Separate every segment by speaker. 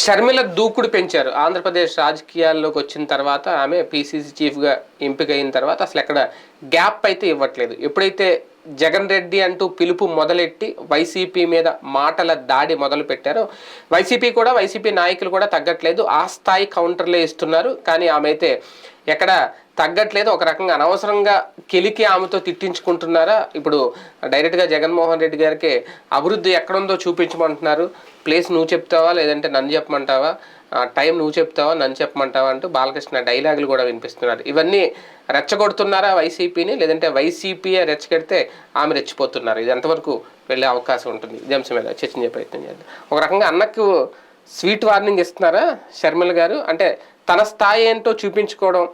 Speaker 1: షర్మిల దూకుడు పెంచారు. ఆంధ్రప్రదేశ్ రాజకీయాల్లోకి వచ్చిన తర్వాత ఆమె పీసీసీ చీఫ్గా ఎంపిక అయిన తర్వాత అసలు ఎక్కడ గ్యాప్ అయితే ఇవ్వట్లేదు. ఎప్పుడైతే జగన్ రెడ్డి అంటూ పిలుపు మొదలెట్టి వైసీపీ మీద మాటల దాడి మొదలు పెట్టారో వైసీపీ నాయకులు కూడా తగ్గట్లేదు. ఆ స్థాయి కౌంటర్లే ఇస్తున్నారు. కానీ ఆమె అయితే ఎక్కడ తగ్గట్లేదు. ఒక రకంగా అనవసరంగా కెలికి ఆమెతో తిట్టించుకుంటున్నారా? ఇప్పుడు డైరెక్ట్గా జగన్మోహన్ రెడ్డి గారికి అభివృద్ధి ఎక్కడుందో చూపించమంటున్నారు. ప్లేస్ నువ్వు చెప్తావా లేదంటే నన్ను చెప్పమంటావా, టైం నువ్వు చెప్తావా నన్ను చెప్పమంటావా అంటూ బాలకృష్ణ డైలాగులు కూడా వినిపిస్తున్నారు. ఇవన్నీ రెచ్చగొడుతున్నారా వైసీపీని, లేదంటే వైసీపీయే రెచ్చగడితే ఆమె రెచ్చిపోతున్నారు? ఇది ఎంతవరకు వెళ్ళే అవకాశం ఉంటుంది? ఇది అంశం మీద చర్చించే ప్రయత్నం చేద్దాం. ఒక రకంగా అన్నకు స్వీట్ వార్నింగ్ ఇస్తున్నారా షర్మిల గారు? అంటే తన స్థాయి ఏంటో చూపించుకోవడం.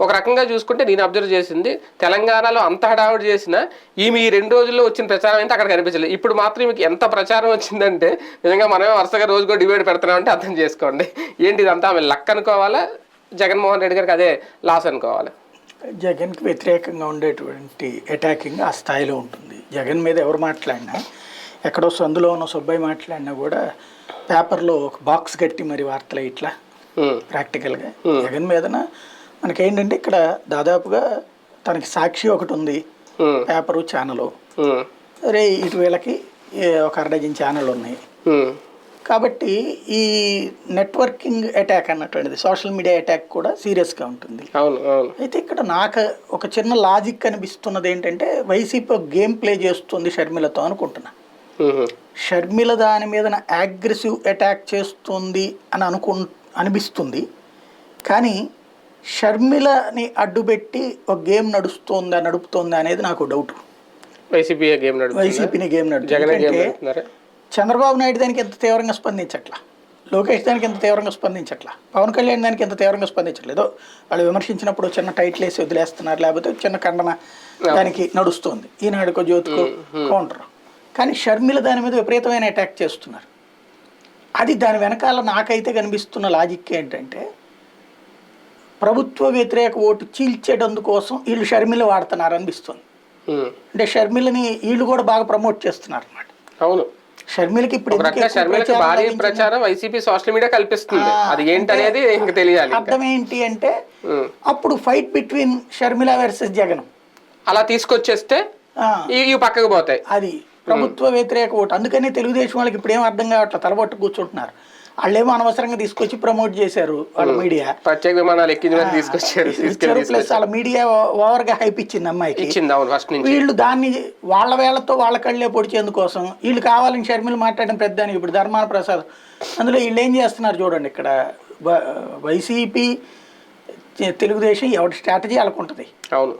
Speaker 1: ఒక రకంగా చూసుకుంటే నేను అబ్జర్వ్ చేసింది, తెలంగాణలో అంత హడావుడి చేసినా ఈమె ఈ 2 రోజుల్లో వచ్చిన ప్రచారం అయితే అక్కడ కనిపించలేదు. ఇప్పుడు మాత్రం మీకు ఎంత ప్రచారం వచ్చిందంటే నిజంగా మనమే వరుసగా రోజుకో డిబేట్ పెడుతున్నామంటే అర్థం చేసుకోండి. ఏంటి ఇదంతా ఆమె లక్ అనుకోవాలా, జగన్మోహన్ రెడ్డి గారికి అదే లాస్ అనుకోవాలి?
Speaker 2: జగన్కి వ్యతిరేకంగా ఉండేటువంటి అటాకింగ్ ఆ స్థాయిలో ఉంటుంది. జగన్ మీద ఎవరు మాట్లాడినా, ఎక్కడో సందులో ఉన్న సుబ్బయ్య మాట్లాడినా కూడా పేపర్లో ఒక బాక్స్ కట్టి మరి వార్తలు ఇట్లా ప్రాక్టికల్గా జగన్ మీదన మనకేంటంటే ఇక్కడ దాదాపుగా తనకి సాక్షి ఒకటి ఉంది, పేపరు ఛానల్, సరే ఇటు వీళ్ళకి ఒక 1/2 ఛానల్ ఉన్నాయి. కాబట్టి ఈ నెట్వర్కింగ్ అటాక్ అన్నటువంటిది, సోషల్ మీడియా అటాక్ కూడా సీరియస్గా ఉంటుంది. అయితే ఇక్కడ నాకు ఒక చిన్న లాజిక్ అనిపిస్తున్నది ఏంటంటే వైసీపీ గేమ్ ప్లే చేస్తుంది షర్మిలతో అనుకుంటున్నా. షర్మిల దాని మీద అగ్రెసివ్ అటాక్ చేస్తుంది అని అనిపిస్తుంది. కానీ షర్మిలని అడ్డుపెట్టి ఒక గేమ్ నడుపుతోంది అనేది నాకు డౌట్. వైసీపీని గేమ్ నడుపుతుంది. చంద్రబాబు నాయుడు దానికి ఎంత తీవ్రంగా స్పందించట్లా, లోకేష్ దానికి ఎంత తీవ్రంగా స్పందించట్లా, పవన్ కళ్యాణ్ దానికి ఎంత తీవ్రంగా స్పందించట్లేదు. వాళ్ళు విమర్శించినప్పుడు చిన్న టైటిల్ వేసి వదిలేస్తున్నారు, లేకపోతే చిన్న ఖండన దానికి నడుస్తుంది, ఈనాడుకో జ్యోతికో కౌంటర్. కానీ షర్మిల దాని మీద విపరీతమైన అటాక్ చేస్తున్నారు. అది దాని వెనకాల నాకైతే కనిపిస్తున్న లాజిక్ ఏంటంటే ప్రభుత్వ వ్యతిరేక ఓటు చీల్చేటందుకోసం వీళ్ళు షర్మిల వాడుతున్నారు అనిపిస్తుంది. అంటే షర్మిలని వీళ్ళు కూడా బాగా ప్రమోట్ చేస్తున్నారు అన్నమాట.
Speaker 1: అవును,
Speaker 2: షర్మిలకి ఇప్పుడు
Speaker 1: వైసీపీ సోషల్ మీడియా కల్పిస్తుంది. అది ఏంటనేది ఇంకా తెలియాలి.
Speaker 2: అర్థం ఏంటి అంటే అప్పుడు fight between Sharmila versus Jagan
Speaker 1: అలా తీసుకొచ్చేస్తే ఇవి పక్కకు పోతాయి.
Speaker 2: అది ప్రభుత్వ వ్యతిరేక ఓటు. అందుకని తెలుగుదేశం వాళ్ళకి ఇప్పుడు ఏం అర్థం కావట్లేదు, తలబట్టు కూర్చుంటున్నారు. వాళ్ళేమో అనవసరంగా తీసుకొచ్చి ప్రమోట్ చేశారు వాళ్ళ మీడియా,
Speaker 1: ప్రత్యేక విమానాలు తీసుకొచ్చారు.
Speaker 2: ప్లస్ వాళ్ళ మీడియా ఓవర్ గా హైప్ ఇచ్చింది అమ్మాయికి. వీళ్ళు దాన్ని వాళ్ళ వేళ్లతో వాళ్ళ కళ్ళే పొడిచేందుకోసం వీళ్ళు కావాలని షర్మిల మాట్లాడిన పెద్దానికి ఇప్పుడు ధర్మాన ప్రసాద్ అందులో వీళ్ళు ఏం చేస్తున్నారు చూడండి. ఇక్కడ వైసీపీ తెలుగుదేశం ఎవరి స్ట్రాటజీ వాళ్ళకుంటుంది.
Speaker 1: అవును,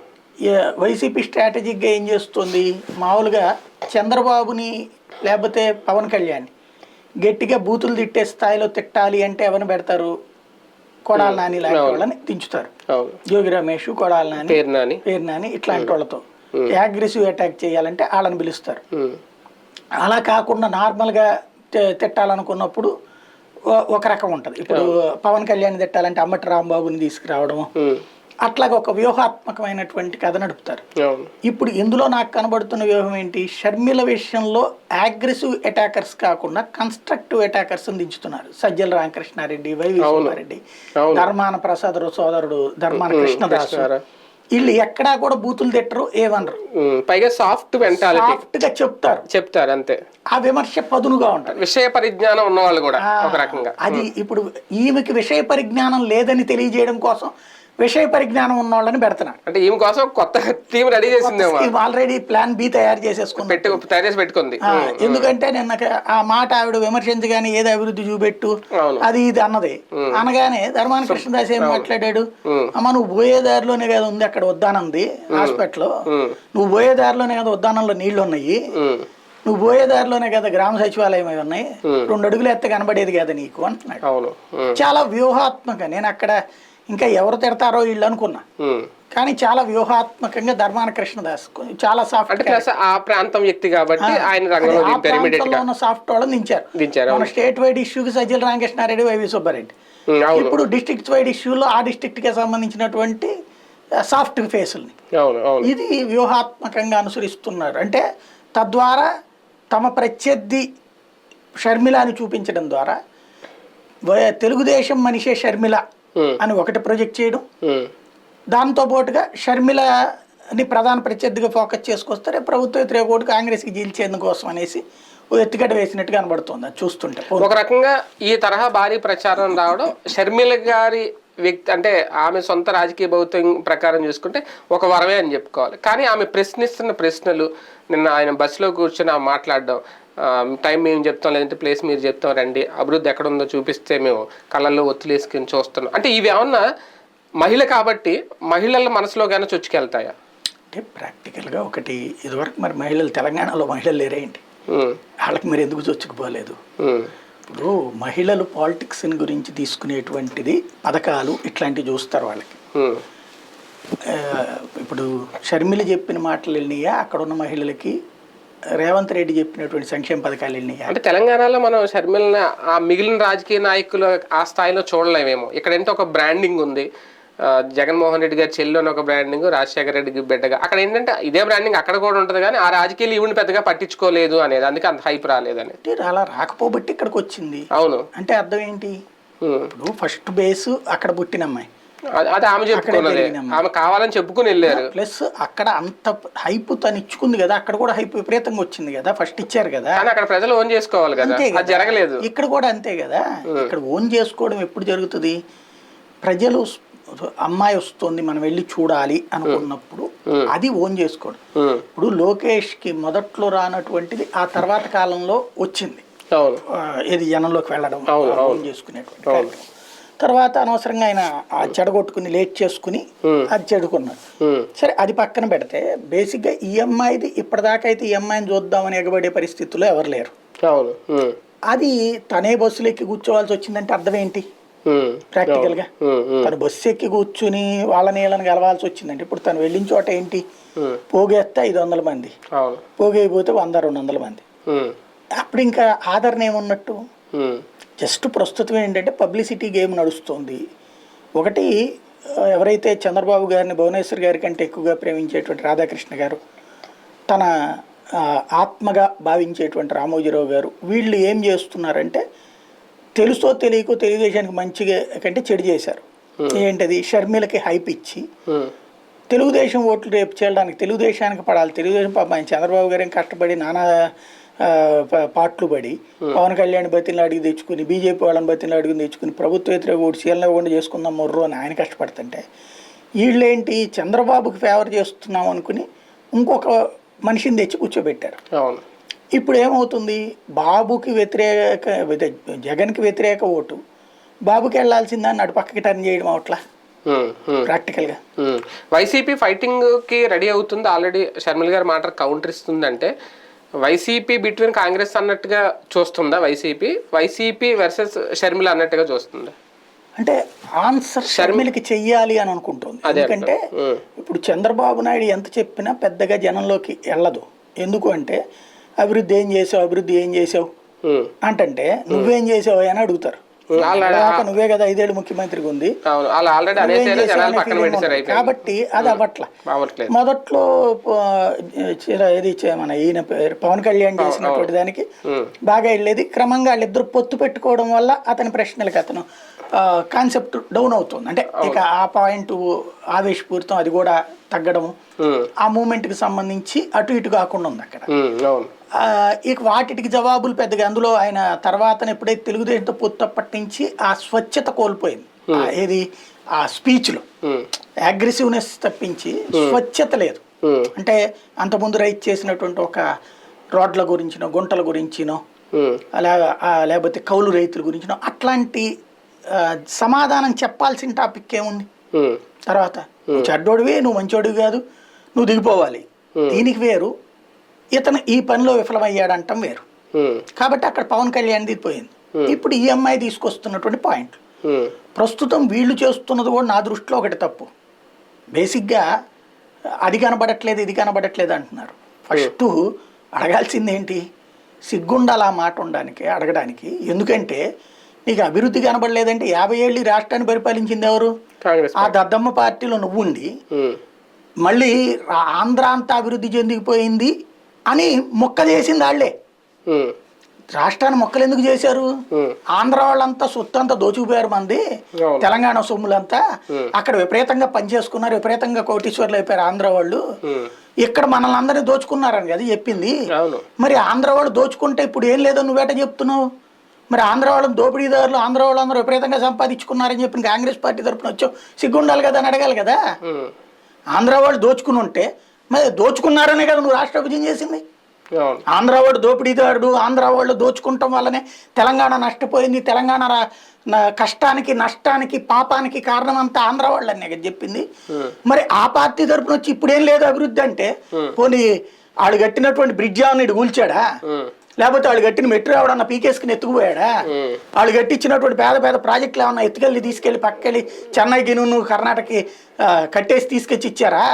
Speaker 2: వైసీపీ స్ట్రాటజిక్గా ఏం చేస్తుంది, మామూలుగా చంద్రబాబుని లేకపోతే పవన్ కళ్యాణ్ గట్టిగా బూతులు తిట్టే స్థాయిలో తిట్టాలి అంటే ఎవరిని పెడతారు, కొడాల నాని లాంటి వాళ్ళని దించుతారు. జోగి రమేష్, కొడాల నాని, పేరు నాని ఇట్లాంటి వాళ్ళతో అగ్రెసివ్ అటాక్ చేయాలంటే వాళ్ళని పిలుస్తారు. అలా కాకుండా నార్మల్గా తిట్టాలనుకున్నప్పుడు ఒక రకం ఉంటుంది. ఇప్పుడు పవన్ కళ్యాణ్ తిట్టాలంటే అమ్మటి రాంబాబుని తీసుకురావడం, అట్లాగే ఒక వ్యూహాత్మకమైనటువంటి కథ నడుపుతారు. ఇప్పుడు ఇందులో నాకు కనబడుతున్న వ్యూహం ఏంటి, షర్మిల విషయంలో అగ్రెసివ్ అటాకర్స్ కాకుండా కన్స్ట్రక్టివ్ అటాకర్స్ దించుతున్నారు. సజ్జల రామకృష్ణారెడ్డి, వైవి సుబ్బారెడ్డి, ధర్మాన ప్రసాద్ సోదరుడు ధర్మాన కృష్ణదాస్, వీళ్ళు ఎక్కడా కూడా బూతులు తిట్టరు, ఏమనరు,
Speaker 1: పైగా సాఫ్ట్
Speaker 2: గా
Speaker 1: చెప్తారు అంతే.
Speaker 2: ఆ విమర్శ పదునుగా ఉంటుంది.
Speaker 1: విషయ పరిజ్ఞానం ఉన్న వాళ్ళు కూడా ఒక రకంగా.
Speaker 2: అది ఇప్పుడు ఈమెకి విషయ పరిజ్ఞానం లేదని తెలియజేయడం కోసం విషయ పరిజ్ఞానం ఉన్న వాళ్ళని పెడుతున్నారు.
Speaker 1: అంటే ఈమె కోసం కొత్త థీమ్ రెడీ చేసింది,
Speaker 2: ఆల్రెడీ ప్లాన్ బి తయారు పెట్టుకుంది. ఎందుకంటే నిన్న ఆ మాట ఆవిడ విమర్శించగానే ఏదో అభివృద్ధి చూపెట్టు అది ఇది అన్నది. అనగానే ధర్మాన కృష్ణదాస్ ఏం మాట్లాడాడు, అమ్మ నువ్వు పోయే దారిలోనే కదా ఉంది అక్కడ ఉద్దానంది హాస్పిటల్, నువ్వు పోయే దారిలోనే కదా ఉద్దానంలో నీళ్లు ఉన్నాయి, నువ్వు పోయే దారిలోనే కదా గ్రామ సచివాలయం అవి ఉన్నాయి, 2 అడుగులు ఎత్త కనబడేది కదా నీకు అంటున్నాడు. చాలా వ్యూహాత్మక. నేను అక్కడ ఇంకా ఎవరు తిడతారో వీళ్ళు అనుకున్నా, కానీ చాలా వ్యూహాత్మకంగా ధర్మాన కృష్ణదాస్ చాలా సాఫ్ట్,
Speaker 1: ఆ ప్రాంతం వ్యక్తి కాబట్టి ఆయన
Speaker 2: సాఫ్ట్ వాళ్ళని దించారు. మన స్టేట్ వైడ్ ఇష్యూకి సజ్జల రామకృష్ణారెడ్డి, వైవి సుబ్బారెడ్డి. ఇప్పుడు డిస్ట్రిక్ట్ వైడ్ ఇష్యూలో ఆ డిస్ట్రిక్ట్ కి సంబంధించినటువంటి సాఫ్ట్ ఫేసుల్ని ఇది వ్యూహాత్మకంగా అనుసరిస్తున్నారు. అంటే తద్వారా తమ ప్రత్యర్థి షర్మిలాని చూపించడం ద్వారా తెలుగుదేశం మనిషే షర్మిల అని ఒకటి ప్రొజెక్ట్ చేయడం, దాంతో పాటుగా షర్మిలని ప్రధాన ప్రత్యర్థిగా ఫోకస్ చేసుకొస్తే రేపు ప్రభుత్వ వ్యతిరేక ఓటు కాంగ్రెస్కి జీల్చేందుకోసం అనేసి ఓ ఎత్తుగడ్డ వేసినట్టుగా కనబడుతుంది అది చూస్తుంటే.
Speaker 1: ఒక రకంగా ఈ తరహా భారీ ప్రచారం రావడం షర్మిల గారి వ్యక్తి అంటే ఆమె సొంత రాజకీయ భౌతిక ప్రకారం చూసుకుంటే ఒక వరమే అని చెప్పుకోవాలి. కానీ ఆమె ప్రశ్నిస్తున్న ప్రశ్నలు, నిన్న ఆయన బస్సులో కూర్చొని ఆమె మాట్లాడడం, టైం మేము చెప్తాం లేదంటే ప్లేస్ మీరు చెప్తాం రండి, అభివృద్ధి ఎక్కడ ఉందో చూపిస్తే మేము కళ్ళల్లో ఒత్తులేసుకుని చూస్తున్నాం అంటే ఇవి ఏమన్నా మహిళ కాబట్టి మహిళల మనసులో కానీ చొచ్చుకెళ్తాయా?
Speaker 2: అంటే ప్రాక్టికల్గా ఒకటి ఇదివరకు మరి మహిళలు తెలంగాణలో మహిళలు లేరేంటి, వాళ్ళకి మీరు ఎందుకు చొచ్చుకుపోలేదు? ఇప్పుడు మహిళలు పాలిటిక్స్ గురించి తీసుకునేటువంటిది పథకాలు ఇట్లాంటివి చూస్తారు వాళ్ళకి. ఇప్పుడు షర్మిల చెప్పిన మాటలు వెళ్ళినాయా, అక్కడ ఉన్న మహిళలకి రేవంత్ రెడ్డి చెప్పినటువంటి సంక్షేమ పథకాలు వెళ్ళినాయా?
Speaker 1: అంటే తెలంగాణలో మనం షర్మిలని ఆ మిగిలిన రాజకీయ నాయకులు ఆ స్థాయిలో చూడలేమేమో. ఇక్కడంటే ఒక బ్రాండింగ్ ఉంది, జగన్మోహన్ రెడ్డి గారి చెల్లి అని ఒక బ్రాండింగ్, రాజశేఖర రెడ్డికి బిడ్డగా. అక్కడ ఏంటంటే ఇదే బ్రాండింగ్ అక్కడ కూడా ఉంటుంది, కానీ ఆ రాజకీయాలు ఈవిని పెద్దగా పట్టించుకోలేదు అనేది, అందుకే అంత హైప్ రాలేదు అనేది.
Speaker 2: అలా రాకపోబట్టి ఇక్కడికి వచ్చింది.
Speaker 1: అవును,
Speaker 2: అంటే అర్థం ఏంటి? ఇప్పుడు ఫస్ట్ బేస్ అక్కడ పుట్టిన అమ్మాయి,
Speaker 1: అది ఆమె చెప్పుకున్నది, ఆమె కావాలని చెప్పుకుని వెళ్ళారు.
Speaker 2: ప్లస్ అక్కడ అంత హైప్ తను ఇచ్చుకుంది కదా, అక్కడ కూడా హైప్ విపరీతంగా వచ్చింది కదా, ఫస్ట్ ఇచ్చారు కదా.
Speaker 1: కానీ అక్కడ ప్రజలు ఓన్ చేసుకోవాలి కదా, అది జరగలేదు.
Speaker 2: ఇక్కడ కూడా అంతే కదా. ఇక్కడ ఓన్ చేసుకోవడం ఎప్పుడు జరుగుతుంది? ప్రజలు అమ్మాయి వస్తుంది మనం వెళ్ళి చూడాలి అనుకున్నప్పుడు అది ఓన్ చేసుకోవడం. ఇప్పుడు లోకేష్కి మొదట్లో రానటువంటిది ఆ తర్వాత కాలంలో వచ్చింది, ఇది జనంలోకి వెళ్ళడం, ఓన్ చేసుకునేటువంటి. తర్వాత అనవసరంగా ఆయన చెడగొట్టుకుని లేట్ చేసుకుని అది చెడుకున్నాడు. సరే అది పక్కన పెడితే బేసిక్గా ఈ అమ్మాయిది ఇప్పటిదాకా అయితే ఈ అమ్మాయిని చూద్దామని ఎగబడే పరిస్థితుల్లో ఎవరు లేరు. అది తనే బస్సులు ఎక్కి కూర్చోవాల్సి వచ్చిందంటే అర్థం ఏంటి? ప్రాక్టికల్ గా తను బస్సు ఎక్కి కూర్చుని వాళ్ళ నీళ్ళని కలవాల్సి వచ్చిందంటే ఇప్పుడు తను వెళ్ళిన చోట ఏంటి? పోగేస్తే 500 మంది, పోగైపోతే 100-200 మంది. అప్పుడు ఇంకా ఆదరణ ఏమున్నట్టు? జస్ట్ ప్రస్తుతం ఏంటంటే పబ్లిసిటీ గేమ్ నడుస్తుంది. ఒకటి, ఎవరైతే చంద్రబాబు గారిని భువనేశ్వర్ గారి కంటే ఎక్కువగా ప్రేమించేటువంటి రాధాకృష్ణ గారు, తన ఆత్మగా భావించేటువంటి రామోజీరావు గారు, వీళ్ళు ఏం చేస్తున్నారంటే తెలుసో తెలియకో తెలుగుదేశానికి మంచిగా కంటే చెడు చేశారు. ఏంటది? షర్మిలకి హైప్ ఇచ్చి తెలుగుదేశం ఓట్లు రేపు చేయడానికి తెలుగుదేశానికి పడాలి. తెలుగుదేశం పాపం చంద్రబాబు గారు ఏం కష్టపడి నానా పాటలు పడి పవన్ కళ్యాణ్ బతిని అడిగి తెచ్చుకుని, బీజేపీ వాళ్ళని బతిని అడిగి తెచ్చుకుని ప్రభుత్వ వ్యతిరేక ఓటు చీలనివ్వకుండా చేసుకుందాం మొర్రు అని ఆయన కష్టపడుతుంటే, వీళ్ళేంటి చంద్రబాబుకి ఫేవర్ చేస్తున్నాం అనుకుని ఇంకొక మనిషిని తెచ్చి కూర్చోబెట్టారు. ఇప్పుడు ఏమవుతుంది? బాబుకి వ్యతిరేక, జగన్కి వ్యతిరేక ఓటు బాబుకి వెళ్లాల్సిందని అటు పక్కకి టర్న్ చేయడం అవట్లా ప్రాక్టికల్ గా.
Speaker 1: వైసీపీ ఫైటింగ్ కి రెడీ అవుతుంది ఆల్రెడీ. షర్మిల గారి మాట కౌంటర్ ఇస్తుందంటే వైసీపీ బిట్వీన్ కాంగ్రెస్ అన్నట్టుగా చూస్తుందా? వైసీపీ వర్సెస్ షర్మిల అన్నట్టుగా చూస్తుందా?
Speaker 2: అంటే ఆన్సర్ షర్మిలకి చెయ్యాలి అని అనుకుంటుంది. ఎందుకంటే ఇప్పుడు చంద్రబాబు నాయుడు ఎంత చెప్పినా పెద్దగా జనంలోకి వెళ్ళదు. ఎందుకు అంటే అభివృద్ధి ఏం చేసావు అంటే నువ్వేం చేసావు అని అడుగుతారు. నువ్వే కదా 5 ఏళ్ళు ముఖ్యమంత్రిగా ఉంది కాబట్టి అది అవ్వట్ల. మొదట్లో ఏది మన ఈయన పవన్ కళ్యాణ్ చేసినటువంటి దానికి బాగా వెళ్ళేది. క్రమంగా వాళ్ళిద్దరు పొత్తు పెట్టుకోవడం వల్ల అతని ప్రశ్నలకి అతను కాన్సెప్ట్ డౌన్ అవుతుంది. అంటే ఇక ఆ పాయింట్ ఆవేశపూరితం అది కూడా తగ్గడం, ఆ మూమెంట్ కి సంబంధించి అటు ఇటు కాకుండా ఉంది అక్కడ. ఇక వాటికి జవాబులు పెద్దగా అందులో ఆయన తర్వాత ఎప్పుడైతే తెలుగుదేశంతో పొత్తప్పటి నుంచి ఆ స్వచ్ఛత కోల్పోయింది. ఏది ఆ స్పీచ్ లో అగ్రెసివ్నెస్ తప్పించి స్వచ్ఛత లేదు. అంటే అంతకుముందు రైట్ చేసినటువంటి ఒక రోడ్ల గురించినో గుంటల గురించినో లేకపోతే కౌలు రైతుల గురించినో అట్లాంటి సమాధానం చెప్పాల్సిన టాపిక్ ఏముంది? తర్వాత నువ్వు చెడ్డోడివి, నువ్వు మంచోడివి కాదు, నువ్వు దిగిపోవాలి, దీనికి వేరు. ఇతను ఈ పనిలో విఫలమయ్యాడంటాం వేరు. కాబట్టి అక్కడ పవన్ కళ్యాణ్ దిగిపోయింది. ఇప్పుడు ఈ అమ్మాయి తీసుకొస్తున్నటువంటి పాయింట్ ప్రస్తుతం వీళ్ళు చేస్తున్నది కూడా నా దృష్టిలో ఒకటి తప్పు. బేసిక్గా అది కనబడట్లేదు ఇది కనబడట్లేదు అంటున్నారు. ఫస్ట్ అడగాల్సింది ఏంటి? సిగ్గుండాలి ఆ మాట ఉండడానికి అడగడానికి. ఎందుకంటే నీకు అభివృద్ధి కనబడలేదంటే 50 ఏళ్ళు రాష్ట్రాన్ని పరిపాలించింది ఎవరు? ఆ దద్దమ్మ పార్టీలో నువ్వుండి మళ్ళీ ఆంధ్ర అంతా అభివృద్ధి చెందిపోయింది అని మొక్క చేసింది వాళ్ళే. రాష్ట్రాన్ని మొక్కలు ఎందుకు చేశారు? ఆంధ్ర వాళ్ళంతా సొత్తంతా దోచుకుపోయారు మంది, తెలంగాణ సొమ్ములంతా అక్కడ విపరీతంగా పనిచేసుకున్నారు, విపరీతంగా కోటీశ్వర్లు అయిపోయారు ఆంధ్ర వాళ్ళు, ఇక్కడ మనల్ని అందరినీ దోచుకున్నారని అది చెప్పింది. మరి ఆంధ్ర వాళ్ళు దోచుకుంటే ఇప్పుడు ఏం లేదో నువ్వేట చెప్తున్నావు? మరి ఆంధ్ర వాళ్ళని దోపిడీదారులు, ఆంధ్ర వాళ్ళందరూ విపరీతంగా సంపాదించుకున్నారని చెప్పి కాంగ్రెస్ పార్టీ తరఫున వచ్చావు, సిగ్గుండాలి కదా అని అడగాలి కదా. ఆంధ్ర వాళ్ళు దోచుకుని ఉంటే మరి దోచుకున్నారనే కదా నువ్వు రాష్ట్ర విభజన చేసింది. ఆంధ్ర వాడు దోపిడీదారుడు, ఆంధ్ర వాళ్ళు దోచుకుంటాం వల్లనే తెలంగాణ నష్టపోయింది, తెలంగాణ కష్టానికి నష్టానికి పాపానికి కారణం అంతా ఆంధ్ర వాళ్ళనే కదా చెప్పింది. మరి ఆ పార్టీ తరపున వచ్చి ఇప్పుడేం లేదు అభివృద్ధి అంటే, పోనీ ఆడు కట్టినటువంటి బ్రిడ్జ్ ఏమన్నా కూల్చాడా? లేకపోతే వాళ్ళు కట్టిన మెట్రో ఎవడన్నా పీకేసుకుని ఎత్తుకుపోయాడా? వాళ్ళు కట్టించినటువంటి పేద పేద ప్రాజెక్టులు ఏమన్నా ఎత్తుకెళ్ళి తీసుకెళ్ళి పక్కకెళ్ళి చెన్నై గిను కర్ణాటకకి కట్టేసి తీసుకొచ్చి ఇచ్చారా?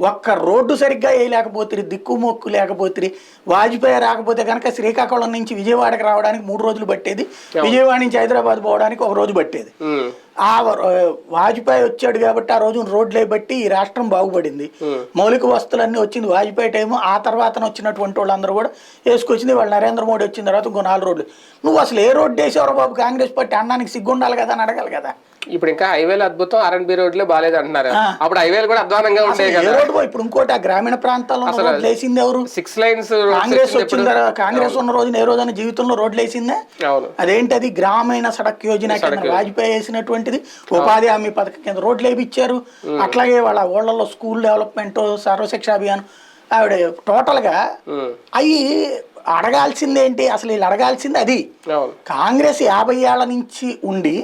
Speaker 2: ఒక్క రోడ్డు సరిగ్గా వేయలేకపోతే, దిక్కుమొక్కు లేకపోతే, వాజ్పేయి రాకపోతే కనుక శ్రీకాకుళం నుంచి విజయవాడకి రావడానికి 3 రోజులు పట్టేది, విజయవాడ నుంచి హైదరాబాద్ పోవడానికి 1 రోజు పట్టేది. ఆ వాజ్పేయి వచ్చాడు కాబట్టి ఆ రోజు రోడ్లే బట్టి ఈ రాష్ట్రం బాగుపడింది, మౌలిక వస్తువులన్నీ వచ్చింది వాజ్పేయి టైము. ఆ తర్వాత వచ్చినటువంటి వాళ్ళందరూ కూడా వేసుకొచ్చింది. వాళ్ళు నరేంద్ర మోడీ వచ్చిన తర్వాత ఇంకో 4 రోడ్లు. నువ్వు అసలు ఏ రోడ్డు వేసేవారు బాబు? కాంగ్రెస్ పార్టీ అనడానికి సిగ్గుండాలి కదా అని అడగాలి కదా.
Speaker 1: ఇప్పుడు ఇంకా హైవేలు అద్భుతం, R&B రోడ్లే బాగాలేదు అంటున్నారు. అప్పుడు హైవేలు కూడా అధ్వానంగా ఉంటాయి కదా.
Speaker 2: ఇప్పుడు ఇంకోటి ఆ గ్రామీణ ప్రాంతాల్లో రోడ్లు వేసింది ఎవరు?
Speaker 1: 6 lanes
Speaker 2: కాంగ్రెస్ వచ్చిన తర్వాత, కాంగ్రెస్ ఉన్న రోజున ఏ రోజైనా జీవితంలో రోడ్లు వేసిందే? అదేంటి అది గ్రామీణ సడక్ యోజన కింద వాజ్పేయి వేసినటువంటిది, ఉపాధి హామీ పథకం కింద రోడ్లు వేయించారు. అట్లాగే వాళ్ళ ఊళ్ళలో స్కూల్ డెవలప్మెంట్, సర్వశిక్ష అభియాన్, ఆవిడ టోటల్ గా అవి అడగాల్సిందేంటి? అసలు వీళ్ళు అడగాల్సింది అది. కాంగ్రెస్ 50 ఏళ్ల నుంచి ఉండి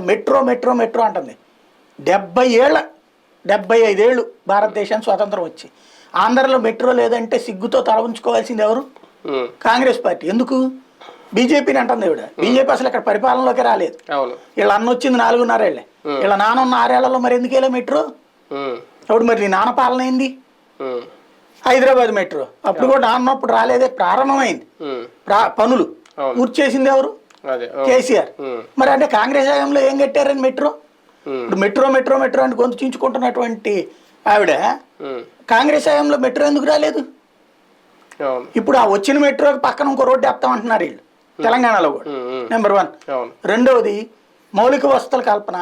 Speaker 2: మెట్రో మెట్రో మెట్రో అంటుంది. 75 ఏళ్ళు భారతదేశానికి స్వాతంత్రం వచ్చి ఆంధ్రలో మెట్రో లేదంటే సిగ్గుతో తల ఉంచుకోవాల్సింది ఎవరు? కాంగ్రెస్ పార్టీ. ఎందుకు? బీజేపీని అంటుంది ఇవిడ. బీజేపీ అసలు ఇక్కడ పరిపాలనలోకి రాలేదు. వీళ్ళ అన్న వచ్చింది 4.5 ఏళ్ళే, వీళ్ళ నాన్న ఉన్న 6 ఏళ్లలో మరి ఎందుకు వెళ్ళా మెట్రో? అప్పుడు మరి నీ నాన్న పాలన ఏంది? హైదరాబాద్ మెట్రో అప్పుడు కూడా నాన్నప్పుడు రాలేదే, ప్రారంభమైంది పనులు పూర్తి చేసింది ఎవరు? కేసీఆర్. మరి అంటే కాంగ్రెస్ హయాంలో ఏం కట్టారని మెట్రో? ఇప్పుడు మెట్రో మెట్రో మెట్రో అని గొంతు చించుకుంటున్నటువంటి ఆవిడ కాంగ్రెస్ హయాంలో మెట్రో ఎందుకు రాలేదు? ఇప్పుడు ఆ వచ్చిన మెట్రోకి పక్కన ఇంకో రోడ్డు వేస్తామంటున్నారు వీళ్ళు తెలంగాణలో కూడా. నెంబర్ 1. రెండవది మౌలిక వసతుల కల్పన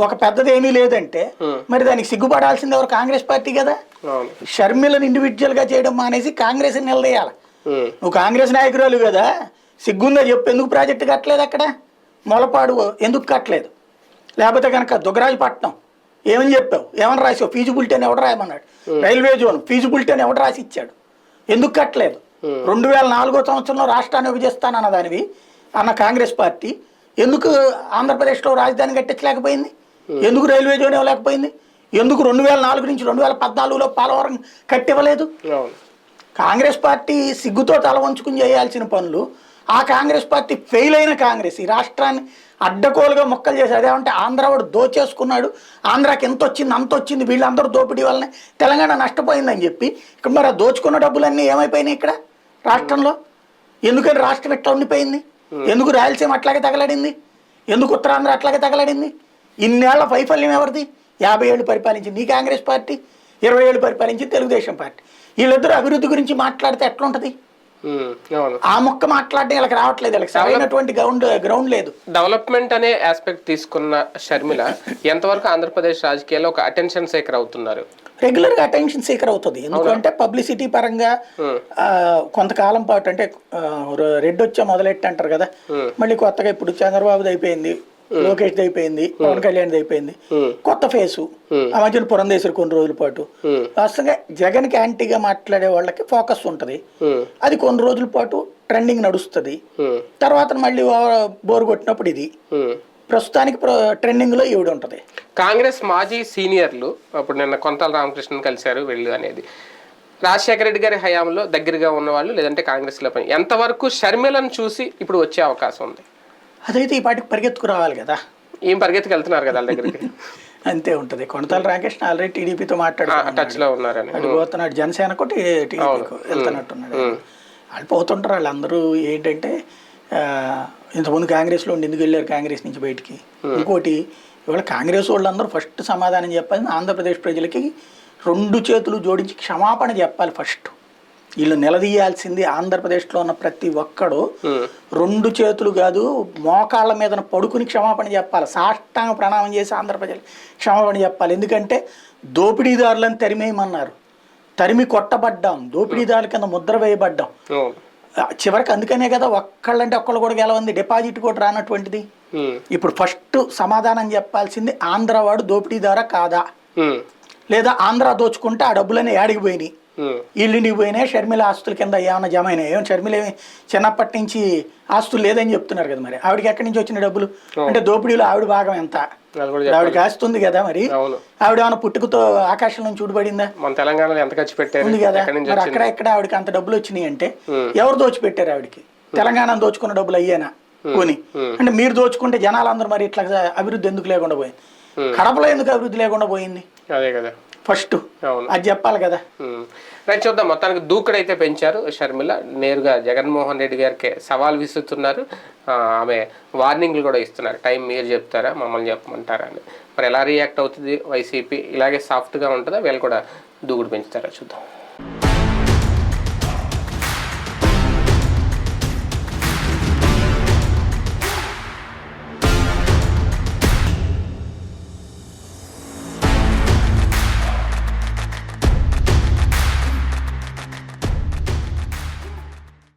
Speaker 2: ఒక పెద్దది ఏమీ లేదంటే మరి దానికి సిగ్గుపడాల్సింది ఎవరు? కాంగ్రెస్ పార్టీ కదా. షర్మిలను ఇండివిజువల్ గా చేయడం మానేసి కాంగ్రెస్ నిలదీయాలి. నువ్వు కాంగ్రెస్ నాయకురాలు కదా, సిగ్గుందా చెప్పు, ఎందుకు ప్రాజెక్టు కట్టలేదు అక్కడ? మొలపాడు ఎందుకు కట్టలేదు? లేకపోతే కనుక దుగ్గరాజపట్నం ఏమని చెప్పావు? ఏమని రాసావు? ఫీజిబిలిటీ అని ఎవడు రాయమన్నాడు? రైల్వే జోన్ ఫీజిబిలిటీ అని ఎవడు రాసి ఇచ్చాడు? ఎందుకు కట్టలేదు? 2004వ సంవత్సరంలో రాష్ట్రాన్ని విభజిస్తానన్న దానివి అన్న కాంగ్రెస్ పార్టీ ఎందుకు ఆంధ్రప్రదేశ్లో రాజధాని కట్టించలేకపోయింది? ఎందుకు రైల్వే జోన్ ఇవ్వలేకపోయింది? ఎందుకు 2004 నుంచి 2014లో పోలవరం కట్టివ్వలేదు? కాంగ్రెస్ పార్టీ సిగ్గుతో తల వంచుకుని చేయాల్సిన పనులు ఆ కాంగ్రెస్ పార్టీ ఫెయిల్ అయిన కాంగ్రెస్ ఈ రాష్ట్రాన్ని అడ్డకోలుగా మొక్కలు చేసి, అదేమంటే ఆంధ్ర వాడు దోచేసుకున్నాడు, ఆంధ్రాకి ఎంత వచ్చింది అంత వచ్చింది, వీళ్ళందరూ దోపిడీ వల్లనే తెలంగాణ నష్టపోయిందని చెప్పి ఇక్కడ మరి ఆ దోచుకున్న డబ్బులన్నీ ఏమైపోయినాయి ఇక్కడ రాష్ట్రంలో? ఎందుకని రాష్ట్రం ఎట్లా ఉండిపోయింది? ఎందుకు రాయలసీమ అట్లాగే తగలడింది? ఎందుకు ఉత్తరాంధ్ర అట్లాగే తగలడింది? ఇన్నేళ్ల వైఫల్యం ఎవరిది? 50 ఏళ్ళు పరిపాలించింది ఈ కాంగ్రెస్ పార్టీ, 20 ఏళ్ళు పరిపాలించింది తెలుగుదేశం పార్టీ. వీళ్ళిద్దరూ అభివృద్ధి గురించి మాట్లాడితే ఎట్లుంటది? ఆ మొక్క మాట్లాడడం ఇలా రావట్లేదు, ఇలా సరైనటువంటి గ్రౌండ్ లేదు.
Speaker 1: డెవలప్మెంట్ అనే ఆస్పెక్ట్ తీసుకున్న షర్మిల ఎంతవరకు ఆంధ్రప్రదేశ్ రాజకీయాల్లో ఒక అటెన్షన్ సీకర్ అవుతున్నారు?
Speaker 2: రెగ్యులర్ గా అటెన్షన్ సీకర్ అవుతుంది. ఎందుకంటే పబ్లిసిటీ పరంగా కొంతకాలం పాటు అంటే రెడ్ వచ్చా మొదలెట్టి అంటారు కదా, మళ్ళీ కొత్తగా ఇప్పుడు చంద్రబాబుది అయిపోయింది, లోకేష్ అయిపోయింది, పవన్ కళ్యాణ్ అయిపోయింది, కొత్త ఫేసు. ఆ మధ్యన పురంధేశ్వరి కొన్ని రోజుల పాటు. వాస్తవంగా జగన్ కి యాంటీగా మాట్లాడే వాళ్ళకి ఫోకస్ ఉంటది, అది కొన్ని రోజుల పాటు ట్రెండింగ్ నడుస్తుంది. తర్వాత మళ్ళీ బోరు కొట్టినప్పుడు ఇది. ప్రస్తుతానికి ట్రెండింగ్ లో ఈవిడ ఉంటది.
Speaker 1: కాంగ్రెస్ మాజీ సీనియర్లు అప్పుడు నిన్న కొంతాల రామకృష్ణన్ కలిశారు వెళ్ళు అనేది, రాజశేఖర రెడ్డి గారి హయాంలో దగ్గరగా ఉన్నవాళ్ళు లేదంటే కాంగ్రెస్ లో పని ఎంతవరకు షర్మిలను చూసి ఇప్పుడు వచ్చే అవకాశం ఉంది?
Speaker 2: అదైతే ఈ పాటికి పరిగెత్తుకు రావాలి కదా.
Speaker 1: ఏం పరిగెత్తుకు వెళ్తున్నారు కదా వాళ్ళ దగ్గరికి.
Speaker 2: అంతే ఉంటది. కొనతాల రామకృష్ణ ఆల్రెడీ టీడీపీతో అడిగిపోతున్నాడు, జనసేనకు టీడీపీకు వెళ్తున్నట్టున్నాడు. వాళ్ళు పోతుంటారు. వాళ్ళందరూ ఏంటంటే ఇంతకుముందు కాంగ్రెస్లో ఉండి ఎందుకు వెళ్ళారు కాంగ్రెస్ నుంచి బయటికి? ఇంకోటి ఇవాళ కాంగ్రెస్ వాళ్ళందరూ ఫస్ట్ సమాధానం చెప్పాలి. ఆంధ్రప్రదేశ్ ప్రజలకి 2 చేతులు జోడించి క్షమాపణ చెప్పాలి ఫస్ట్. వీళ్ళు నిలదీయాల్సింది ఆంధ్రప్రదేశ్లో ఉన్న ప్రతి ఒక్కడు
Speaker 1: ఉమ్,
Speaker 2: 2 చేతులు కాదు మోకాళ్ళ మీద పడుకుని క్షమాపణ చెప్పాలి, సాష్టాంగ ప్రణామం చేసి ఆంధ్రప్రజలు క్షమాపణ చెప్పాలి. ఎందుకంటే దోపిడీదారులను తరిమేయమన్నారు, తరిమి కొట్టబడ్డాం, దోపిడీదారుల కింద ముద్ర వేయబడ్డాం.
Speaker 1: అవును.
Speaker 2: చివరికి అందుకనే కదా ఒక్కళ్ళంటే ఒక్కళ్ళు కూడా గెలవంది, డిపాజిట్ కూడా రానటువంటిది.
Speaker 1: ఉమ్,
Speaker 2: ఇప్పుడు ఫస్ట్ సమాధానం చెప్పాల్సింది ఆంధ్ర వాడు దోపిడీదారా కాదా,
Speaker 1: ఉమ్,
Speaker 2: లేదా ఆంధ్ర దోచుకుంటే ఆ డబ్బులన్నీ యాడికి పోయినాయి,
Speaker 1: ఉమ్,
Speaker 2: వీళ్ళింటికి పోయినాయి, షర్మిల ఆస్తుల కింద ఏమైనా జమ అయినాయి. ఏమైనా షర్మిల ఏమి చిన్నప్పటి నుంచి ఆస్తులు లేదని చెప్తున్నారు కదా, మరి ఆవిడకి ఎక్కడి నుంచి వచ్చిన డబ్బులు, అంటే దోపిడీలో ఆవిడ భాగం ఎంత,
Speaker 1: అది కూడా
Speaker 2: ఆవిడకి ఆస్తుంది కదా, మరి
Speaker 1: అవును.
Speaker 2: ఆవిడ ఏమైనా పుట్టుకతో ఆకాశం నుంచి ఊడిపడిందా,
Speaker 1: మన తెలంగాణలో ఎంత ఖర్చు పెట్టారు,
Speaker 2: ఉంది కదా.
Speaker 1: ఎక్కడి నుంచి
Speaker 2: మరి
Speaker 1: వచ్చింది?
Speaker 2: అక్కడ ఎక్కడ ఆవిడకి అంత డబ్బులు వచ్చినాయి అంటే ఎవరు దోచిపెట్టారు ఆవిడకి, తెలంగాణ దోచుకున్న డబ్బులు అయ్యేనా కొని, అంటే మీరు దోచుకుంటే జనాలందరూ మరి ఇట్లా అభివృద్ధి ఎందుకు లేకుండా పోయింది, కడపలో ఎందుకు అభివృద్ధి లేకుండా పోయింది,
Speaker 1: అదే కదా
Speaker 2: ఫస్ట్
Speaker 1: అవును.
Speaker 2: అది చెప్పాలి కదా.
Speaker 1: రైట్, చూద్దాం. మొత్తానికి దూకుడైతే పెంచారు షర్మిల, నేరుగా జగన్మోహన్ రెడ్డి గారికి సవాల్ విసురుతున్నారు. ఆమె వార్నింగ్లు కూడా ఇస్తున్నారు, టైం మీరు చెప్తారా మమ్మల్ని చెప్పమంటారా అని. మరి ఎలా రియాక్ట్ అవుతుంది వైసీపీ, ఇలాగే సాఫ్ట్గా ఉంటుందా, వీళ్ళు కూడా దూకుడు పెంచుతారా చూద్దాం.